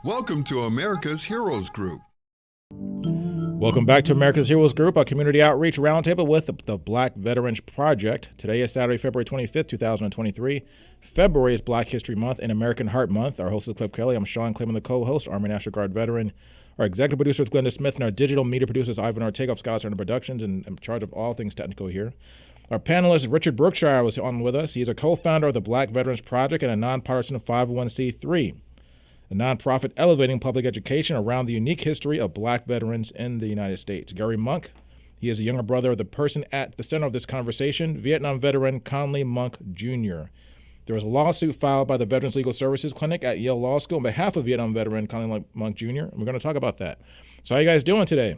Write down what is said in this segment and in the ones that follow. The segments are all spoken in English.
Welcome to America's Heroes Group. Welcome back to America's Heroes Group, a community outreach roundtable with the Black Veterans Project. Today is Saturday, February 25th, 2023. February is Black History Month and American Heart Month. Our host is Cliff Kelley. I'm Sean Claiborne, the co-host, Army National Guard veteran. Our executive producer is Glenda Smith, and our digital media producer is Ivan Ortega of Scott Turner Productions, and in charge of all things technical here. Our panelist, Richard Brookshire, was on with us. He is a co-founder of the Black Veterans Project and a non-partisan 501c3. A nonprofit elevating public education around the unique history of Black veterans in the United States. Gary Monk, he is a younger brother of the person at the center of this conversation, Vietnam veteran Conley Monk Jr. There was a lawsuit filed by the Veterans Legal Services Clinic at Yale Law School on behalf of Vietnam veteran Conley Monk Jr., and we're going to talk about that. So how are you guys doing today?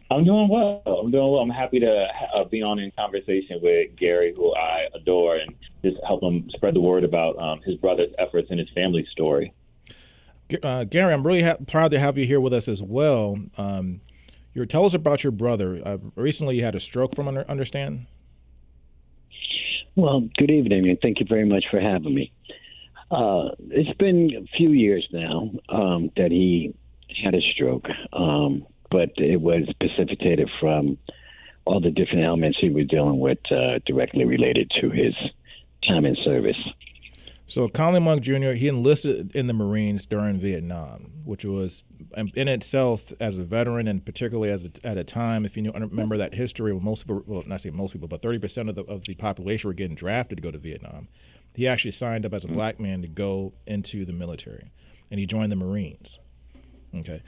I'm doing well. I'm happy to be on in conversation with Gary, who I adore, and just help him spread the word about his brother's efforts and his family's story. Gary, I'm really proud to have you here with us as well. Tell us about your brother. Recently, you had a stroke, from understand? Well, good evening, and thank you very much for having me. It's been a few years now that he had a stroke, but it was precipitated from all the different elements he was dealing with directly related to his time in service. So Conley Monk Jr., he enlisted in the Marines during Vietnam, which was in itself, as a veteran, and particularly at a time, if you remember that history, most people, well, not say most people, but 30% of the population were getting drafted to go to Vietnam. He actually signed up as a black man to go into the military, and he joined the Marines. Okay.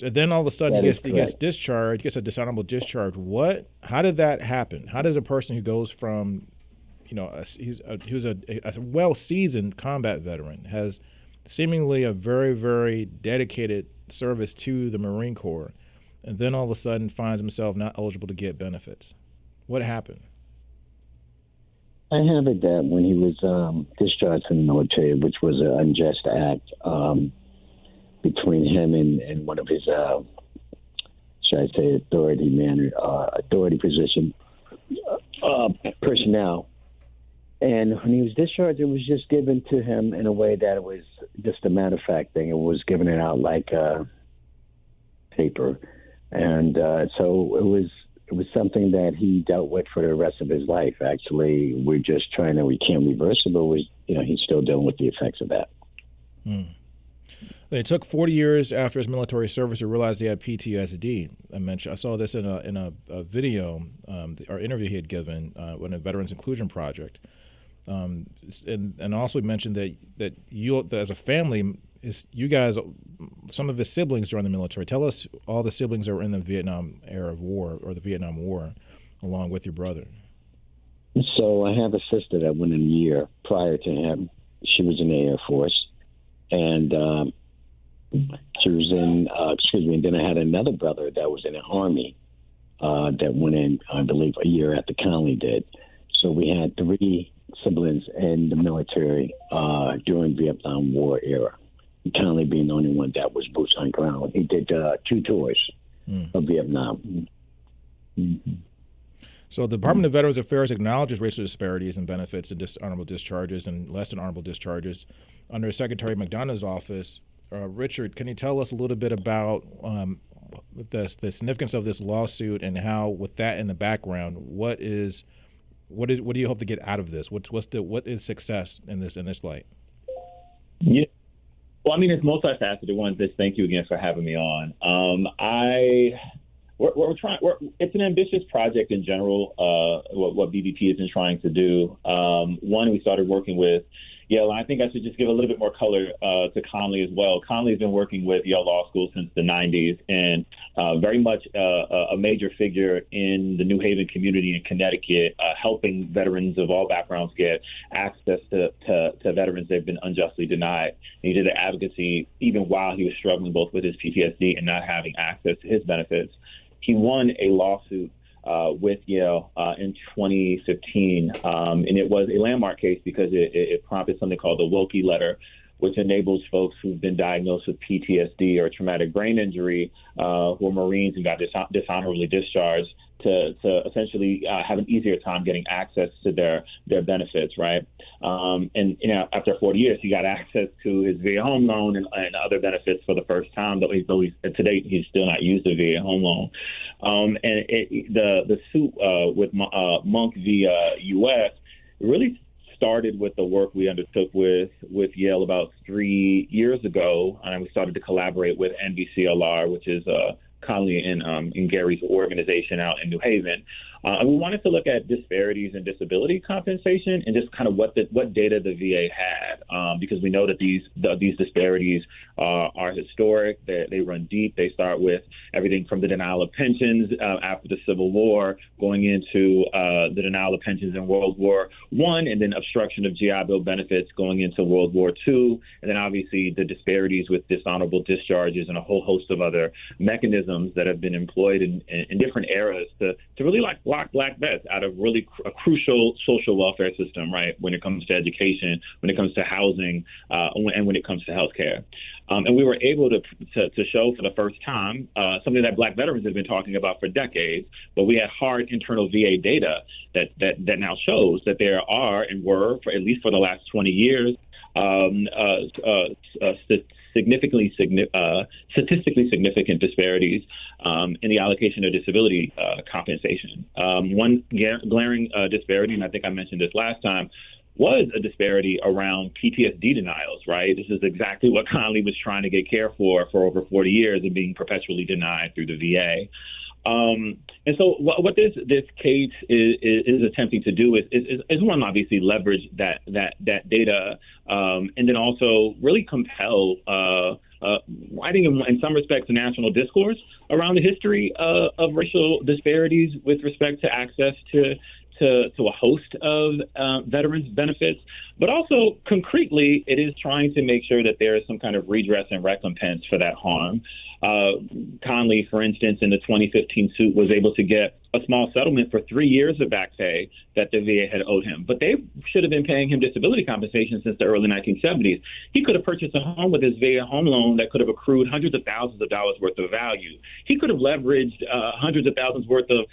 Then all of a sudden he gets discharged, gets a dishonorable discharge. How did that happen? How does a person who goes from he was a well-seasoned combat veteran, has seemingly a very, very dedicated service to the Marine Corps, and then all of a sudden finds himself not eligible to get benefits? What happened? I have it that when he was discharged from the military, which was an unjust act between him and one of his, should I say, authority position personnel. And when he was discharged, it was just given to him in a way that it was just a matter of fact thing. It was given it out like paper. And so it was something that he dealt with for the rest of his life. Actually, we can't reverse it, but he's still dealing with the effects of that. It took 40 years after his military service to realize he had PTSD. I saw this in a video or interview he had given with a Veterans Inclusion Project. And also mentioned that you, as a family, you guys, some of his siblings joined the military. Tell us all the siblings that were in the Vietnam era of war, or the Vietnam War, along with your brother. So I have a sister that went in a year prior to him. She was in the Air Force, and she was in, and then I had another brother that was in the Army that went in, I believe, a year after Conley did. So we had three siblings in the military during Vietnam War era. Conley being the only one that was boots on ground. He did 2 tours of Vietnam. Mm-hmm. So the Department of Veterans Affairs acknowledges racial disparities in benefits and dishonorable discharges and less than honorable discharges under Secretary McDonough's office. Richard, can you tell us a little bit about the significance of this lawsuit, and how, with that in the background, what do you hope to get out of this? What is success in this light? Yeah. Well, I mean, it's multifaceted. One, just thank you again for having me on. It's an ambitious project in general. What BVP has been trying to do. One, we started working with Yale, and I think I should just give a little bit more color to Conley as well. Conley's been working with Yale Law School since the 90s, and very much a major figure in the New Haven community in Connecticut, helping veterans of all backgrounds get access to veterans they've been unjustly denied. And he did the advocacy even while he was struggling both with his PTSD and not having access to his benefits. He won a lawsuit with Yale in 2015, and it was a landmark case because it prompted something called the Wilkie Letter, which enables folks who've been diagnosed with PTSD or traumatic brain injury, who are Marines and got dishonorably discharged, to essentially have an easier time getting access to their benefits, right? And after 40 years, he got access to his VA home loan and other benefits for the first time. Though to date he's still not used the VA home loan. And the suit with Monk v. U.S. really started with the work we undertook with Yale about 3 years ago, and we started to collaborate with NBCLR, which is Conley and Gary's organization out in New Haven. And we wanted to look at disparities in disability compensation and just kind of what data the VA had, because we know that these disparities are historic. They run deep. They start with everything from the denial of pensions after the Civil War, going into the denial of pensions in World War I, and then obstruction of GI Bill benefits going into World War II, and then obviously the disparities with dishonorable discharges and a whole host of other mechanisms that have been employed in different eras to really lock Black vets out of really a crucial social welfare system, right, when it comes to education, when it comes to housing, and when it comes to healthcare. And we were able to show for the first time something that Black veterans have been talking about for decades, but we had hard internal VA data that now shows that there are and were, for at least for the last 20 years, statistically significant disparities in the allocation of disability compensation. One glaring disparity, and I think I mentioned this last time, was a disparity around PTSD denials, right? This is exactly what Conley was trying to get care for over 40 years and being perpetually denied through the VA. And so what this case is attempting to do is one, obviously leverage that data, and then also really compel, I think in some respects, a national discourse around the history of racial disparities with respect to access to a host of veterans' benefits, but also concretely, it is trying to make sure that there is some kind of redress and recompense for that harm. Conley, for instance, in the 2015 suit, was able to get a small settlement for 3 years of back pay that the VA had owed him. But they should have been paying him disability compensation since the early 1970s. He could have purchased a home with his VA home loan that could have accrued hundreds of thousands of dollars worth of value. He could have leveraged hundreds of thousands worth of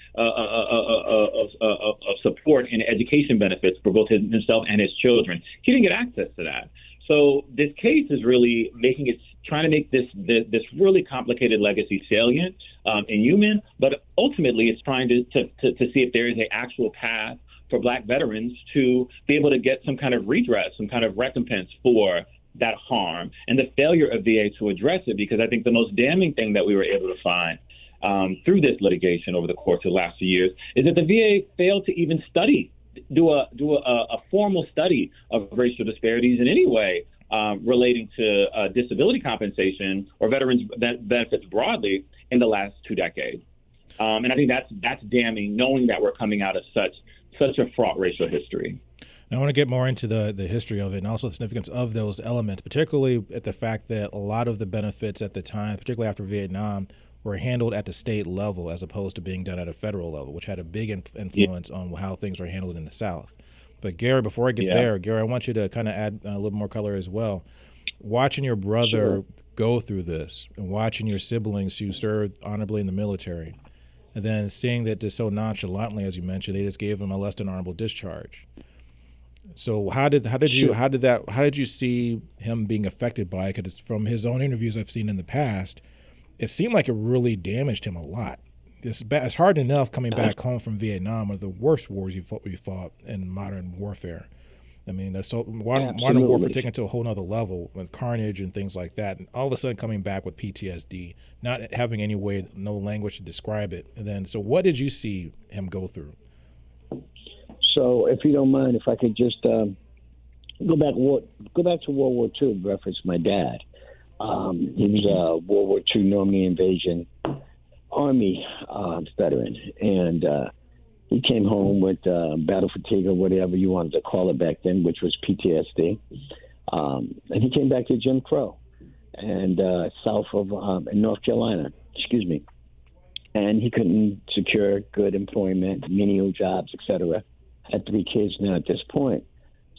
support and education benefits for both himself and his children. He didn't get access to that. So this case is really trying to make this really complicated legacy salient and human, but ultimately it's trying to see if there is an actual path for Black veterans to be able to get some kind of redress, some kind of recompense for that harm and the failure of VA to address it. Because I think the most damning thing that we were able to find through this litigation over the course of the last few years is that the VA failed to even do a formal study of racial disparities in any way relating to disability compensation or veterans benefits broadly in the last 2 decades. And I think that's damning, knowing that we're coming out of such a fraught racial history. Now, I want to get more into the history of it and also the significance of those elements, particularly at the fact that a lot of the benefits at the time, particularly after Vietnam, were handled at the state level as opposed to being done at a federal level, which had a big influence on how things were handled in the South. But Gary, before I get there, Gary, I want you to kind of add a little more color as well. Watching your brother go through this and watching your siblings who served honorably in the military, and then seeing that just so nonchalantly, as you mentioned, they just gave him a less than honorable discharge. So how did you see him being affected by it? Because from his own interviews I've seen in the past, it seemed like it really damaged him a lot. It's hard enough coming back home from Vietnam, one of the worst wars we fought in modern warfare. I mean, modern warfare taken to a whole nother level with carnage and things like that. And all of a sudden coming back with PTSD, not having no language to describe it. And then, so what did you see him go through? So if you don't mind, if I could just go back to World War II, reference my dad. He was a World War II Normandy invasion Army veteran, and he came home with battle fatigue or whatever you wanted to call it back then, which was PTSD. And he came back to Jim Crow and south of in North Carolina, and he couldn't secure good employment, menial jobs, etc. Had 3 kids now at this point.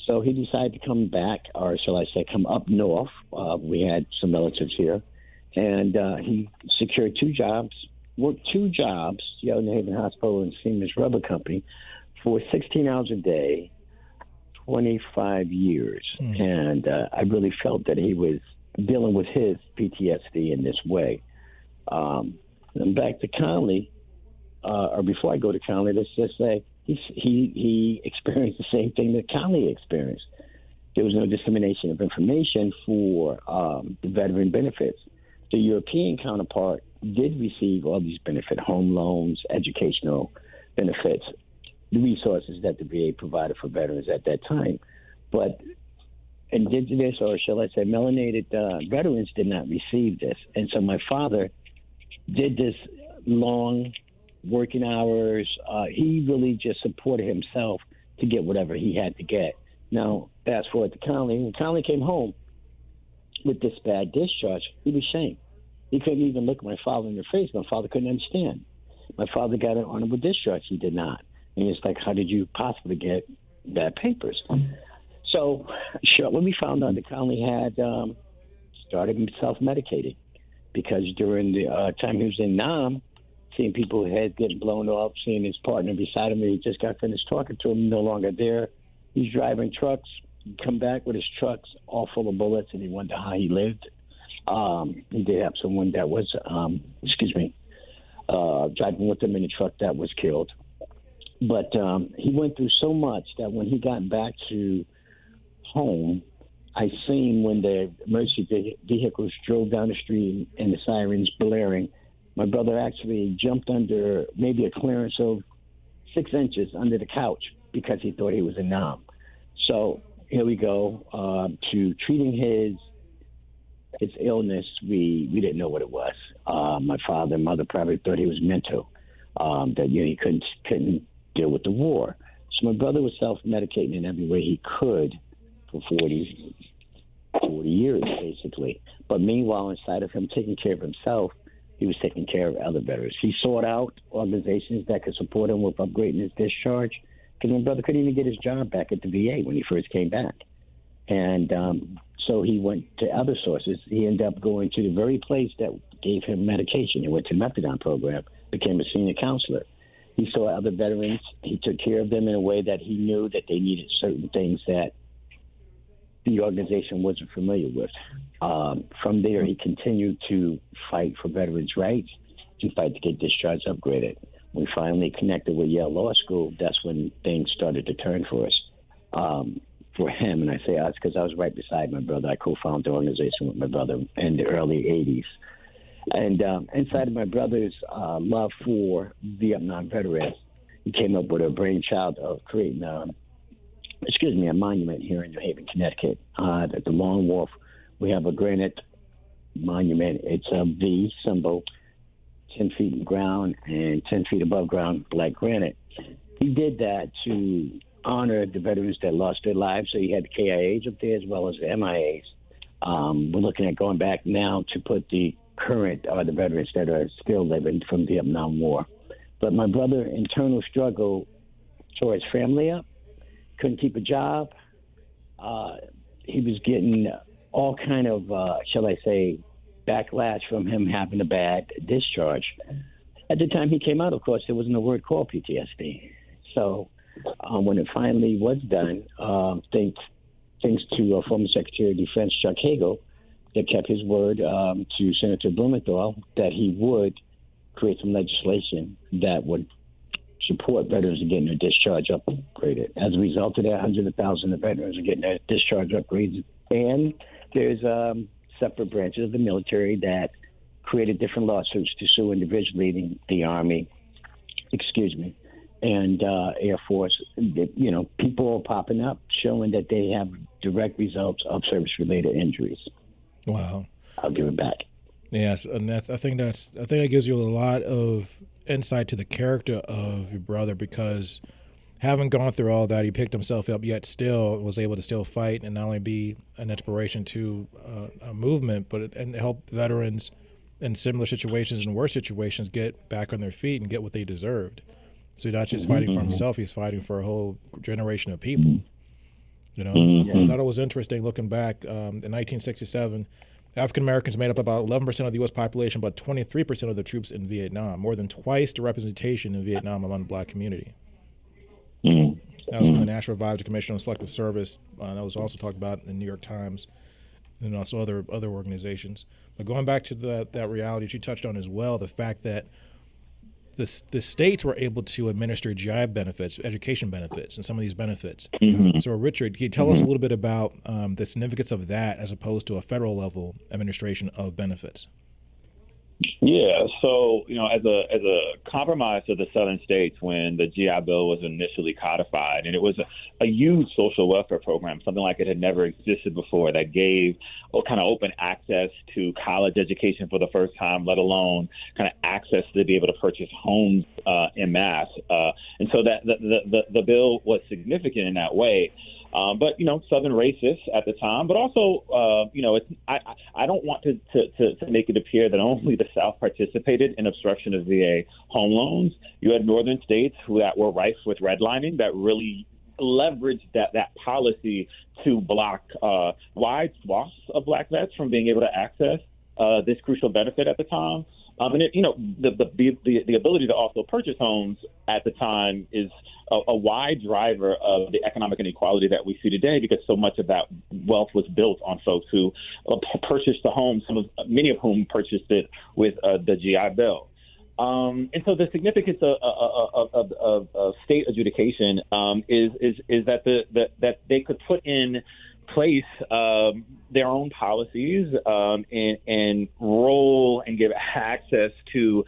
So he decided to come back, or shall I say come up north. We had some relatives here. And he secured 2 jobs, worked 2 jobs, Yale New Haven Hospital and Siemens Rubber Company, for 16 hours a day, 25 years. And I really felt that he was dealing with his PTSD in this way. And back to Conley, or before I go to Conley, let's just say he experienced the same thing that Conley experienced. There was no dissemination of information for the veteran benefits. The European counterpart did receive all these benefits, home loans, educational benefits, the resources that the VA provided for veterans at that time. But indigenous, or shall I say melanated veterans did not receive this. And so my father did this long working hours. He really just supported himself to get whatever he had to get. Now, fast forward to Conley. When Conley came home with this bad discharge, he was ashamed. He couldn't even look my father in the face. My father couldn't understand. My father got an honorable discharge. He did not. And it's like, how did you possibly get bad papers? So when we found out that Conley had started self-medicating, because during the time he was in Nam, seeing people's heads getting blown off, seeing his partner beside him, he just got finished talking to him, no longer there. He's driving trucks, come back with his trucks all full of bullets, and he wondered how he lived. He did have someone that was, driving with him in a truck that was killed. But he went through so much that when he got back to home, I seen when the emergency vehicles drove down the street and the sirens blaring, my brother actually jumped under maybe a clearance of 6 inches under the couch because he thought he was a Nam. So here we go to treating his illness. We didn't know what it was. My father and mother probably thought he was mental, that he couldn't deal with the war. So my brother was self-medicating in every way he could for 40 years, basically. But meanwhile, inside of him taking care of himself, he was taking care of other veterans. He sought out organizations that could support him with upgrading his discharge, because my brother couldn't even get his job back at the VA when he first came back. And so he went to other sources. He ended up going to the very place that gave him medication. He went to the methadone program, became a senior counselor. He saw other veterans. He took care of them in a way that he knew that they needed certain things that the organization wasn't familiar with. From there, he continued to fight for veterans' rights, to fight to get discharge upgraded. We finally connected with Yale Law School. That's when things started to turn for us, for him. And I say us because I was right beside my brother. I co-founded the organization with my brother in the early 80s. And inside of my brother's love for Vietnam veterans, he came up with a brainchild of creating a monument here in New Haven, Connecticut. At the Long Wharf, we have a granite monument. It's a V symbol, 10 feet in ground and 10 feet above ground, black granite. He did that to honor the veterans that lost their lives. So you had the KIAs up there as well as the MIAs. We're looking at going back now to put the current the veterans that are still living from the Vietnam War. But my brother, internal struggle tore his family up, couldn't keep a job. He was getting all kind of, shall I say, backlash from him having a bad discharge. At the time he came out, of course, there wasn't a word called PTSD. So when it finally was done, thanks to former Secretary of Defense Chuck Hagel, that kept his word to Senator Blumenthal that he would create some legislation that would support veterans in getting their discharge upgraded. As a result of that, hundreds of thousands of veterans are getting their discharge upgraded. And there's separate branches of the military that created different lawsuits to sue individually the Army, and Air Force. People are popping up showing that they have direct results of service-related injuries. Wow. I'll give it back. Yes, and I think that gives you a lot of insight to the character of your brother, because having gone through all that, he picked himself up, yet still was able to still fight and not only be an inspiration to a movement, and help veterans in similar situations and worse situations get back on their feet and get what they deserved. So he's not just fighting for himself; he's fighting for a whole generation of people. I thought it was interesting looking back in 1967. African Americans made up about 11% of the U.S. population, but 23% of the troops in Vietnam, more than twice the representation in Vietnam among the black community. Mm. That was from the National Advisory Commission on Selective Service. That was also talked about in the New York Times and also other organizations. But going back to that reality that you touched on as well, the fact that the states were able to administer GI benefits, education benefits, and some of these benefits. Mm-hmm. So, Richard, can you tell us a little bit about the significance of that as opposed to a federal level administration of benefits? Yeah, so as a compromise to the southern states when the GI Bill was initially codified, and it was a huge social welfare program, something like it had never existed before, that gave kind of open access to college education for the first time, let alone kind of access to be able to purchase homes en masse. And so that the bill was significant in that way. But Southern racists at the time, but also, I don't want to make it appear that only the South participated in obstruction of VA home loans. You had Northern states that were rife with redlining that really leveraged that policy to block wide swaths of black vets from being able to access this crucial benefit at the time. And the ability to also purchase homes at the time is a wide driver of the economic inequality that we see today, because so much of that wealth was built on folks who purchased the home, many of whom purchased it with the GI Bill. And so the significance of state adjudication is that they could put in place their own policies and roll and give access to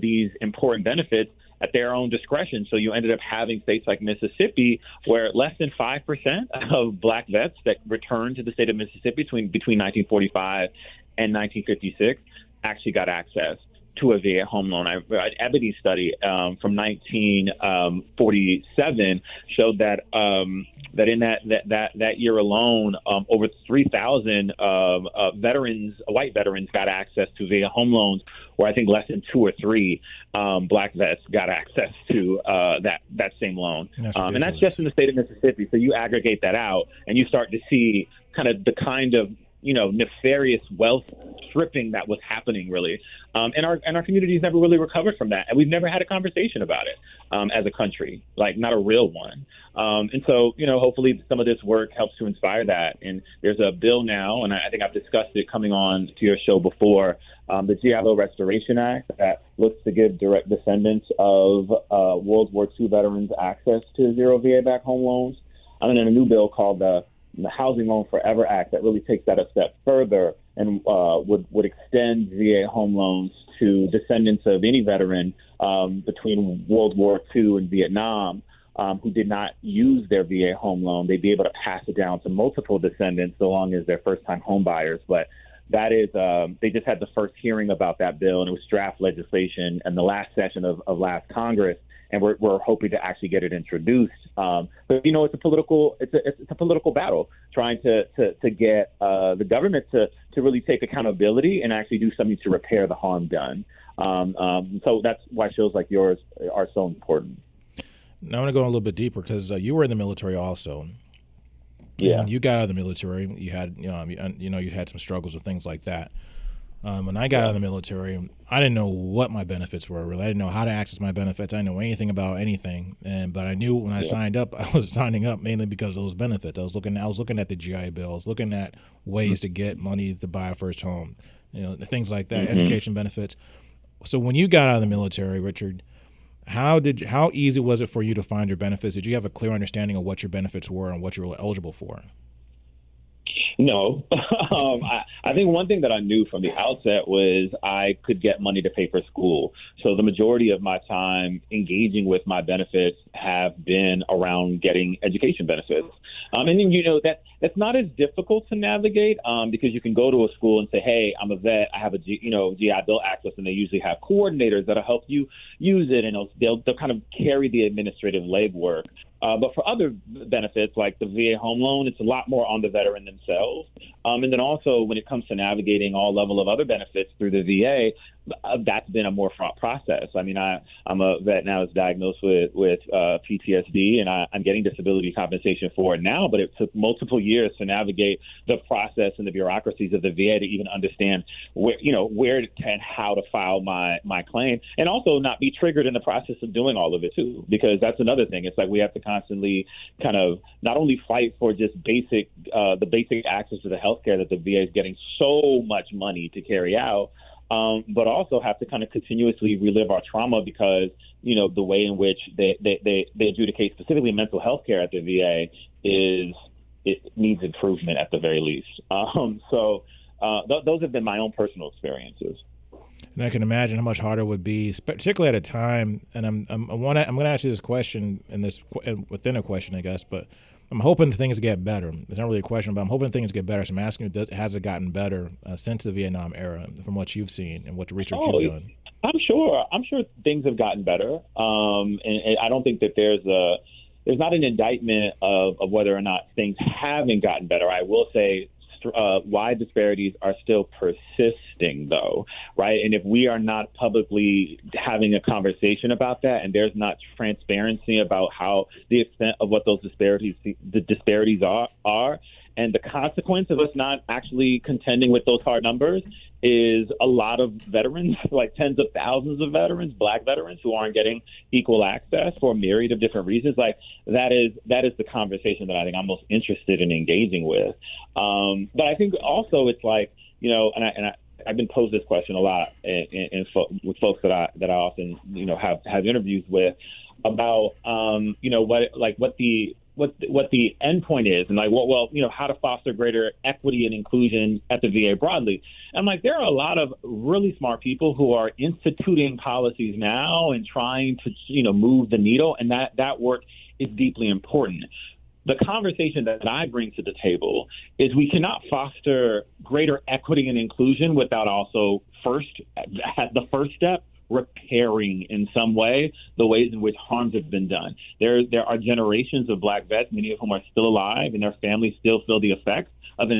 these important benefits at their own discretion. So you ended up having states like Mississippi, where less than 5% of black vets that returned to the state of Mississippi between 1945 and 1956 actually got access to a VA home loan. An Ebony study from 1947 showed that that in that year alone, over 3,000 white veterans got access to VA home loans, where I think less than 2 or 3 black vets got access to that same loan. And that's just in the state of Mississippi. So you aggregate that out, and you start to see kind of nefarious wealth stripping that was happening, really. And our communities never really recovered from that. And we've never had a conversation about it as a country, like not a real one. And so, hopefully some of this work helps to inspire that. And there's a bill now, and I think I've discussed it coming on to your show before, the GI Bill Restoration Act, that looks to give direct descendants of World War II veterans access to zero VA-backed home loans. And then a new bill called the Housing Loan Forever Act that really takes that a step further and would extend VA home loans to descendants of any veteran between World War II and Vietnam who did not use their VA home loan. They'd be able to pass it down to multiple descendants so long as they're first-time home buyers. But that is, they just had the first hearing about that bill, and it was draft legislation in the last session of last Congress. And we're hoping to actually get it introduced. But it's a political battle, trying to get the government to really take accountability and actually do something to repair the harm done. So that's why shows like yours are so important. Now I want to go a little bit deeper, because you were in the military also. Yeah. When you got out of the military, you had you had some struggles with things like that. When I got out of the military, I didn't know what my benefits were, really. I didn't know how to access my benefits. I didn't know anything about anything. But I knew when I signed up, I was signing up mainly because of those benefits. I was looking at the GI Bill. I was looking at ways to get money to buy a first home, things like that, education benefits. So when you got out of the military, Richard, how easy was it for you to find your benefits? Did you have a clear understanding of what your benefits were and what you were eligible for? No. I think one thing that I knew from the outset was I could get money to pay for school. So the majority of my time engaging with my benefits have been around getting education benefits. And then, that's not as difficult to navigate because you can go to a school and say, hey, I'm a vet. I have a GI Bill access, and they usually have coordinators that'll help you use it, and they'll kind of carry the administrative legwork. But for other benefits like the VA home loan, it's a lot more on the veteran themselves. And then also when it comes to navigating all level of other benefits through the VA, that's been a more fraught process. I mean, I'm a vet now that's diagnosed with PTSD, and I'm getting disability compensation for it now, but it took multiple years to navigate the process and the bureaucracies of the VA to even understand where and how to file my claim, and also not be triggered in the process of doing all of it too, because that's another thing. It's like we have to constantly kind of not only fight for just the basic access to the healthcare that the VA is getting so much money to carry out, but also have to kind of continuously relive our trauma because, the way in which they adjudicate specifically mental health care at the VA it needs improvement at the very least. Those have been my own personal experiences. And I can imagine how much harder it would be, particularly at a time. And I'm going to ask you this question within a question, I guess, but I'm hoping things get better. It's not really a question, but I'm hoping things get better. So I'm asking you, has it gotten better since the Vietnam era, from what you've seen and what the research you've done? I'm sure things have gotten better. And I don't think that there's not an indictment of whether or not things haven't gotten better. I will say wide disparities are still persisting, though, right? And if we are not publicly having a conversation about that, and there's not transparency about how the extent of what those disparities are, and the consequence of us not actually contending with those hard numbers is a lot of veterans, like tens of thousands of veterans, Black veterans, who aren't getting equal access for a myriad of different reasons. Like that is the conversation that I think I'm most interested in engaging with. But I think also it's like, I've been posed this question a lot with folks that I often have interviews with about what the end point is, and how to foster greater equity and inclusion at the VA broadly. And I'm like, there are a lot of really smart people who are instituting policies now and trying to move the needle, and that work is deeply important. The conversation that I bring to the table is we cannot foster greater equity and inclusion without also the first step, repairing in some way the ways in which harms have been done. There are generations of Black vets, many of whom are still alive, and their families still feel the effects of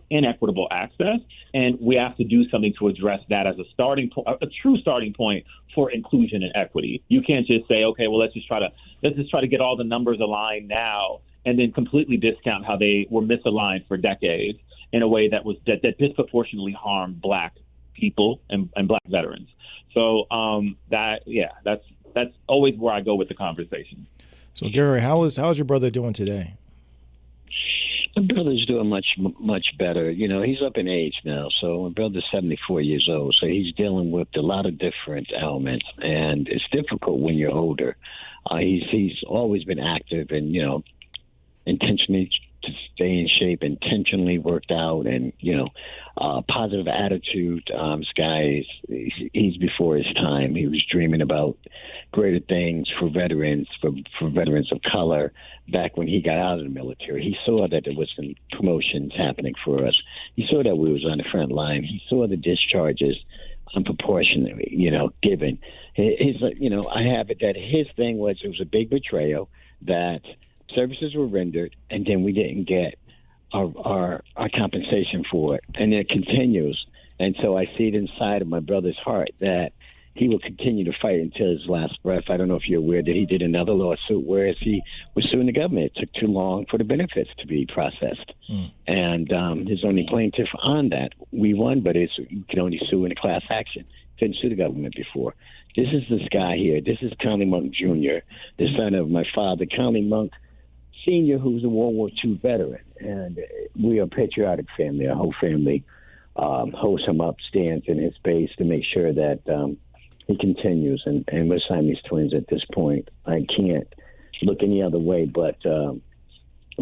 inequitable access, and we have to do something to address that as a true starting point for inclusion and equity. You can't just say, okay, well, let's just try to get all the numbers aligned now, and then completely discount how they were misaligned for decades in a way that disproportionately harmed Black people and Black veterans. So that's always where I go with the conversation. So Gary, how's your brother doing today? My brother's doing much better. He's up in age now, so my brother's 74 years old, so he's dealing with a lot of different elements, and it's difficult when you're older. He's always been active and intentionally to stay in shape, intentionally worked out, and positive attitude. This guy he's before his time. He was dreaming about greater things for veterans, for veterans of color. Back when he got out of the military, he saw that there was some promotions happening for us. He saw that we was on the front line. He saw the discharges unproportionately, given. I have it that his thing was it was a big betrayal that services were rendered, and then we didn't get our compensation for it, and it continues. And so I see it inside of my brother's heart that he will continue to fight until his last breath. I don't know if you're aware that he did another lawsuit where he was suing the government. It took too long for the benefits to be processed. And his only plaintiff on that, we won, but you can only sue in a class action. Couldn't sue the government before. This is this guy here. This is Conley Monk Jr., the son of my father, Conley Monk Sr., who's a World War II veteran. And we are a patriotic family. Our whole family holds him up, stands in his base to make sure that he continues. And we're Siamese twins at this point. I can't look any other way but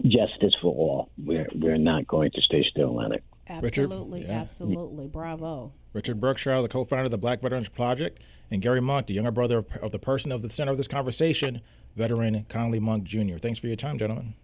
justice for all. We're not going to stay still on it. Absolutely, absolutely. Bravo. Richard Brookshire, the co-founder of the Black Veterans Project, and Gary Monk, the younger brother of the person of the center of this conversation, veteran Conley Monk Jr. Thanks for your time, gentlemen.